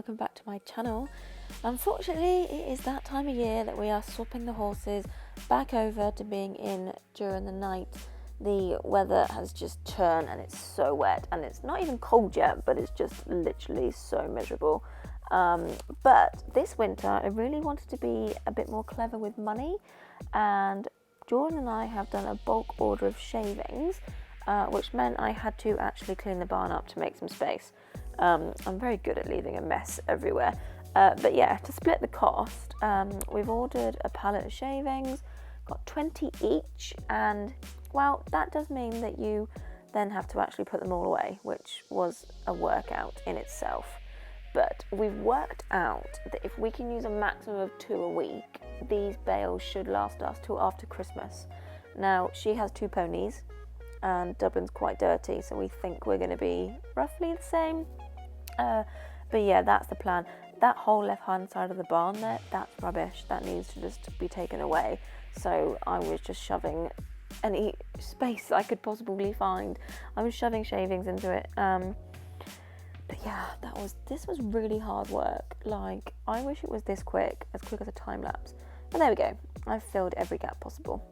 welcome back to my channel. Unfortunately, it is that time of year that we are swapping the horses back over to being in during the night. The weather has just turned and it's so wet, and it's not even cold yet, but it's just literally so miserable. But this winter I really wanted to be a bit more clever with money, and Jordan and I have done a bulk order of shavings, which meant I had to actually clean the barn up to make some space. I'm very good at leaving a mess everywhere. But yeah, to split the cost, we've ordered a pallet of shavings, got 20 each, and well, that does mean that you then have to actually put them all away, which was a workout in itself. But we've worked out that if we can use a maximum of 2 a week, these bales should last us till after Christmas. Now, she has 2 ponies, and Dublin's quite dirty, so we think we're going to be roughly the same. But yeah, that's the plan. That whole left-hand side of the barn there, that's rubbish. That needs to just be taken away. So I was just shoving any space I could possibly find. I was shoving shavings into it. But yeah, this was really hard work. Like, I wish it was this quick as a time lapse. But there we go. I've filled every gap possible.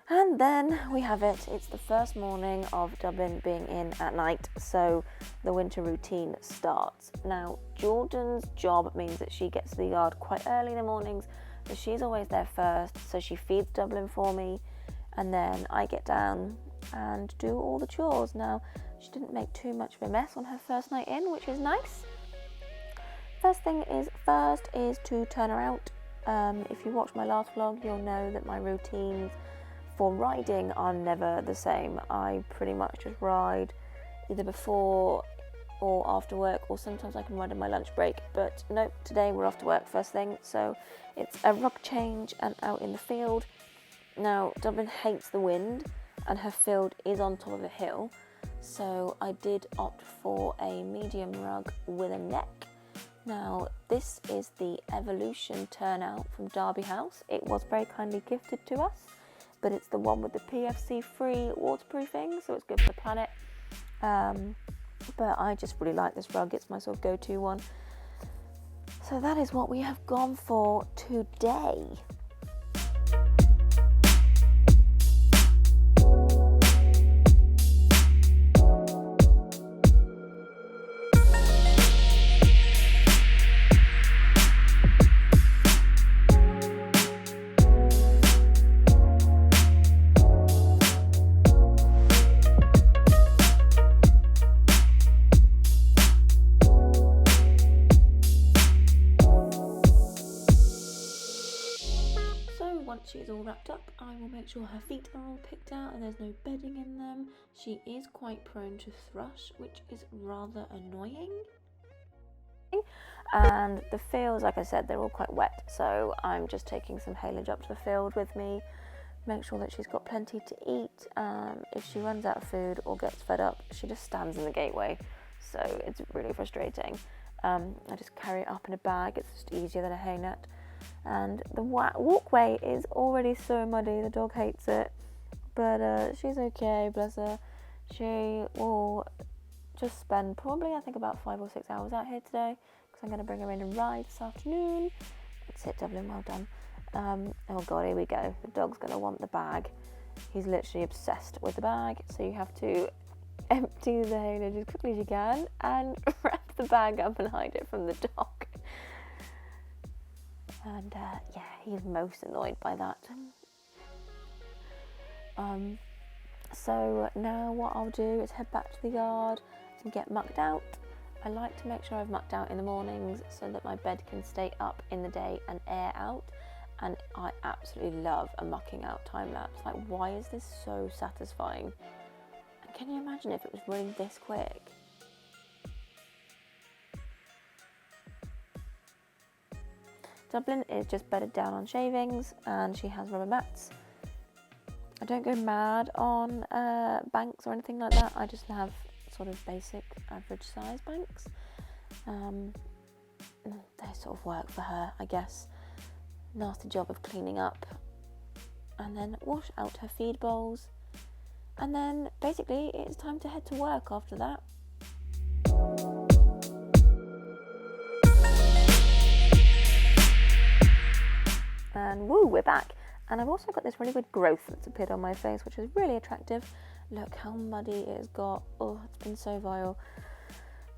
And then we have it. It's the first morning of Dublin being in at night, so the winter routine starts. Now, Jordan's job means that she gets to the yard quite early in the mornings, so she's always there first, so she feeds Dublin for me, and then I get down and do all the chores. Now, she didn't make too much of a mess on her first night in, which is nice. First is to turn her out. If you watched my last vlog, you'll know that my routines for riding are never the same. I pretty much just ride either before or after work, or sometimes I can ride in my lunch break. But nope, today we're off to work first thing, so it's a rug change and out in the field. Now, Dublin hates the wind, and her field is on top of a hill, so I did opt for a medium rug with a neck. Now, this is the Evolution turnout from Derby House. It was very kindly gifted to us, but it's the one with the PFC-free waterproofing, so it's good for the planet. But I just really like this rug. It's my sort of go-to one. So that is what we have gone for today. Once she is all wrapped up, I will make sure her feet are all picked out and there's no bedding in them. She is quite prone to thrush, which is rather annoying. And the fields, like I said, they're all quite wet, so I'm just taking some haylage up to the field with me. Make sure that she's got plenty to eat. If she runs out of food or gets fed up, she just stands in the gateway, so it's really frustrating. I just carry it up in a bag. It's just easier than a hay net. And the walkway is already so muddy, the dog hates it, but she's okay, bless her. She will just spend probably, I think, about 5 or 6 hours out here today, because I'm going to bring her in and ride this afternoon. That's it, Dublin, well done. Oh god, here we go. The dog's going to want the bag. He's literally obsessed with the bag, so you have to empty the haylage as quickly as you can and wrap the bag up and hide it from the dog. And yeah, he's most annoyed by that. So now what I'll do is head back to the yard and get mucked out. I like to make sure I've mucked out in the mornings so that my bed can stay up in the day and air out. And I absolutely love a mucking out time lapse. Like, why is this so satisfying? And can you imagine if it was really this quick? Dublin is just bedded down on shavings, and she has rubber mats. I don't go mad on banks or anything like that. I just have sort of basic average size banks. They sort of work for her, I guess. Nasty job of cleaning up, and then wash out her feed bowls, and then basically it's time to head to work after that. And woo, we're back. And I've also got this really weird growth that's appeared on my face, which is really attractive. Look how muddy it has got. Oh, it's been so vile.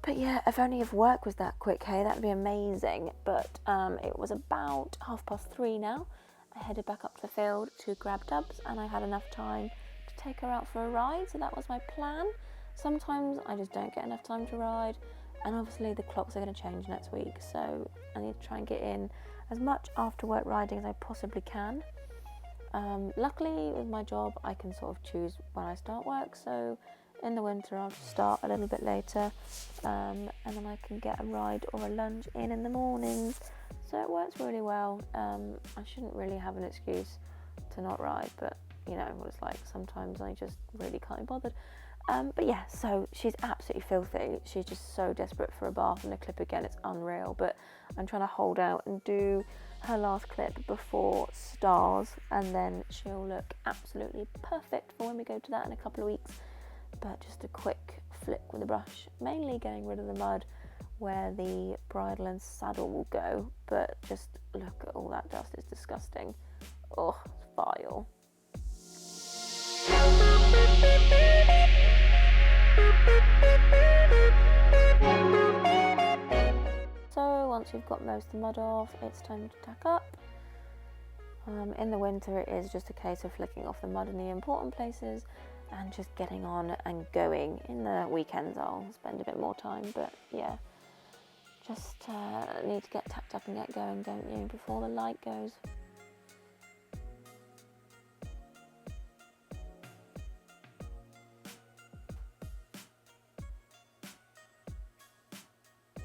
But yeah, if only if work was that quick, hey, that'd be amazing. But it was about 3:30 now. I headed back up to the field to grab Dubs, and I had enough time to take her out for a ride, so that was my plan. Sometimes I just don't get enough time to ride, and obviously the clocks are going to change next week, so I need to try and get in as much after work riding as I possibly can. Luckily with my job I can sort of choose when I start work, so in the winter I'll just start a little bit later, and then I can get a ride or a lunch in the mornings, so it works really well. I shouldn't really have an excuse to not ride, but you know what it's like, sometimes I just really can't be bothered. But yeah, so she's absolutely filthy. She's just so desperate for a bath and a clip again, it's unreal, but I'm trying to hold out and do her last clip before stars, and then she'll look absolutely perfect for when we go to that in a couple of weeks. But just a quick flick with the brush, mainly getting rid of the mud where the bridle and saddle will go, but just look at all that dust, it's disgusting. Oh, it's vile. So once you've got most of the mud off, it's time to tack up. In the winter it is just a case of flicking off the mud in the important places and just getting on and going. In the weekends I'll spend a bit more time, but yeah, just need to get tacked up and get going, don't you, before the light goes.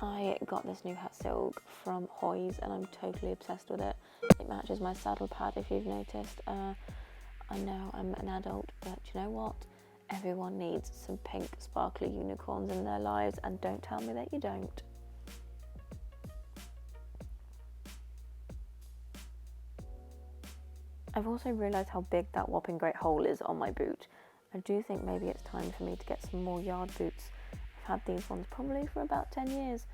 I got this new hat silk from Hoy's and I'm totally obsessed with it. It matches my saddle pad, if you've noticed. I know I'm an adult, but you know what? Everyone needs some pink sparkly unicorns in their lives, and don't tell me that you don't. I've also realised how big that whopping great hole is on my boot. I do think maybe it's time for me to get some more yard boots. I've had these ones probably for about 10 years,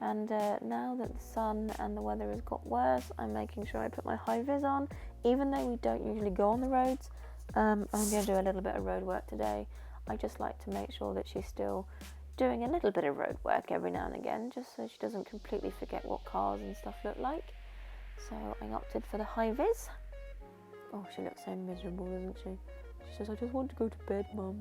and now that the sun and the weather has got worse, I'm making sure I put my high vis on, even though we don't usually go on the roads. I'm going to do a little bit of road work today. I just like to make sure that she's still doing a little bit of road work every now and again, just so she doesn't completely forget what cars and stuff look like. So I opted for the high vis. Oh, she looks so miserable, doesn't she? She says, I just want to go to bed, Mum.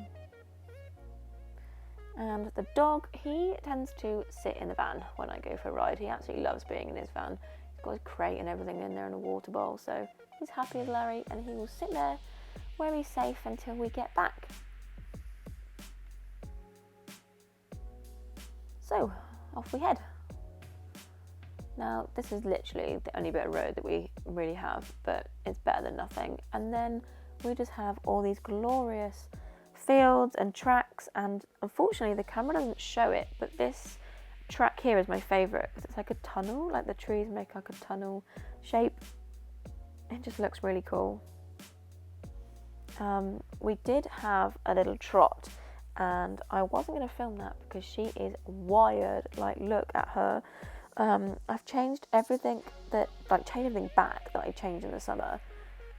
And the dog, he tends to sit in the van when I go for a ride. He absolutely loves being in his van. He's got his crate and everything in there and a water bowl, so he's happy as Larry, and he will sit there where he's safe until we get back. So, off we head. Now, this is literally the only bit of road that we really have, but it's better than nothing. And then we just have all these glorious fields and tracks, and unfortunately the camera doesn't show it, but this track here is my favourite because it's like a tunnel, like the trees make like a tunnel shape. It just looks really cool. We did have a little trot, and I wasn't going to film that because she is wired. Like, look at her. I've changed everything back that I changed in the summer,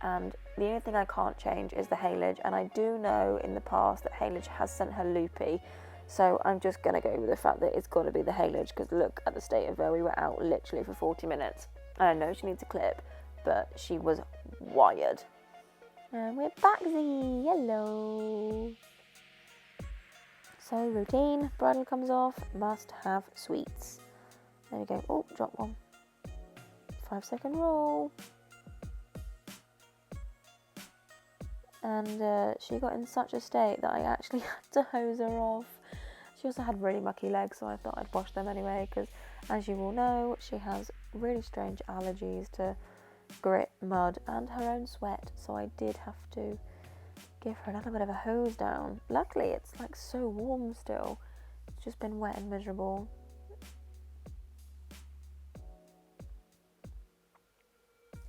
and the only thing I can't change is the haylage, and I do know in the past that haylage has sent her loopy, so I'm just going to go with the fact that it's got to be the haylage, because look at the state of her. We were out literally for 40 minutes. I know she needs a clip, but she was wired. And we're back, hello. So routine, bridle comes off, must have sweets. There we go. Oh, drop one. 5-second roll. And she got in such a state that I actually had to hose her off. She also had really mucky legs, so I thought I'd wash them anyway, because as you all know, she has really strange allergies to grit, mud, and her own sweat, so I did have to give her a little bit of a hose down. Luckily, it's like so warm still. It's just been wet and miserable.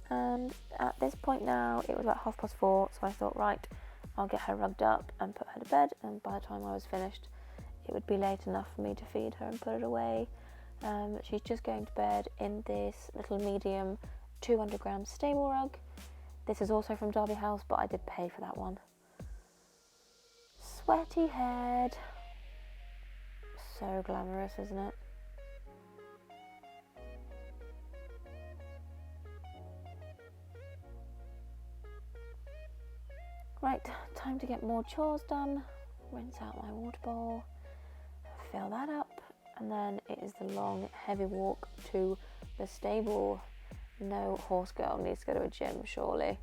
And at this point now, it was about 4:30, so I thought, right, I'll get her rugged up and put her to bed, and by the time I was finished, it would be late enough for me to feed her and put her away. She's just going to bed in this little medium 200-gram stable rug. This is also from Derby House, but I did pay for that one. Sweaty head. So glamorous, isn't it? Right, time to get more chores done. Rinse out my water bowl, fill that up, and then it is the long, heavy walk to the stable. No horse girl needs to go to a gym, surely.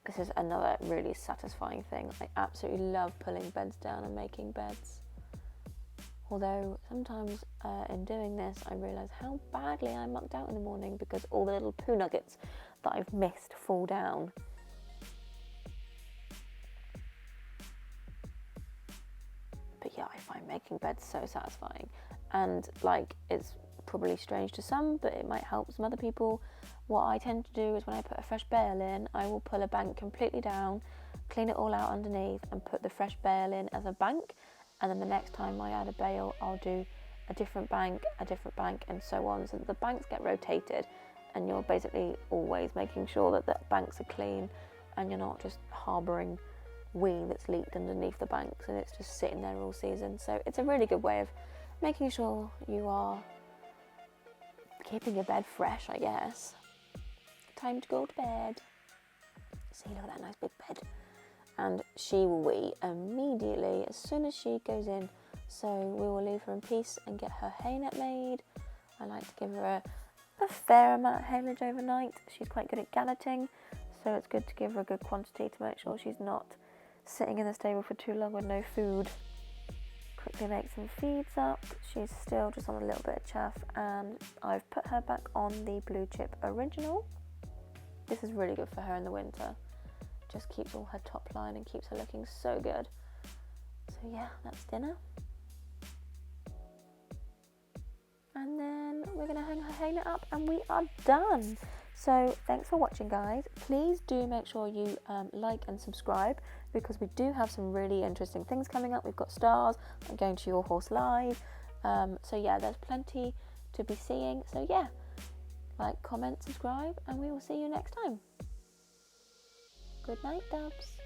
This is another really satisfying thing. I absolutely love pulling beds down and making beds. Although sometimes in doing this, I realise how badly I mucked out in the morning because all the little poo nuggets that I've missed fall down. But yeah, I find making beds so satisfying, and like, it's probably strange to some, but it might help some other people. What I tend to do is when I put a fresh bale in, I will pull a bank completely down, clean it all out underneath, and put the fresh bale in as a bank, and then the next time I add a bale, I'll do a different bank, and so on, so that the banks get rotated, and you're basically always making sure that the banks are clean, and you're not just harbouring wee that's leaked underneath the banks and it's just sitting there all season. So it's a really good way of making sure you are keeping your bed fresh, I guess. Time to go to bed. See, look at that nice big bed. And she will wee immediately as soon as she goes in, so we will leave her in peace and get her hay net made. I like to give her a fair amount of haylage overnight. She's quite good at galloting, so it's good to give her a good quantity to make sure she's not sitting in the stable for too long with no food. Quickly make some feeds up. She's still just on a little bit of chaff, and I've put her back on the Blue Chip Original. This is really good for her in the winter. Just keeps all her top line and keeps her looking so good. So yeah, that's dinner. And then we're going to hang her hay net up and we are done. So thanks for watching, guys. Please do make sure you like and subscribe, because we do have some really interesting things coming up. We've got stars. I'm going to Your Horse Live. So yeah, there's plenty to be seeing. So yeah, like, comment, subscribe, and we will see you next time. Good night, doves.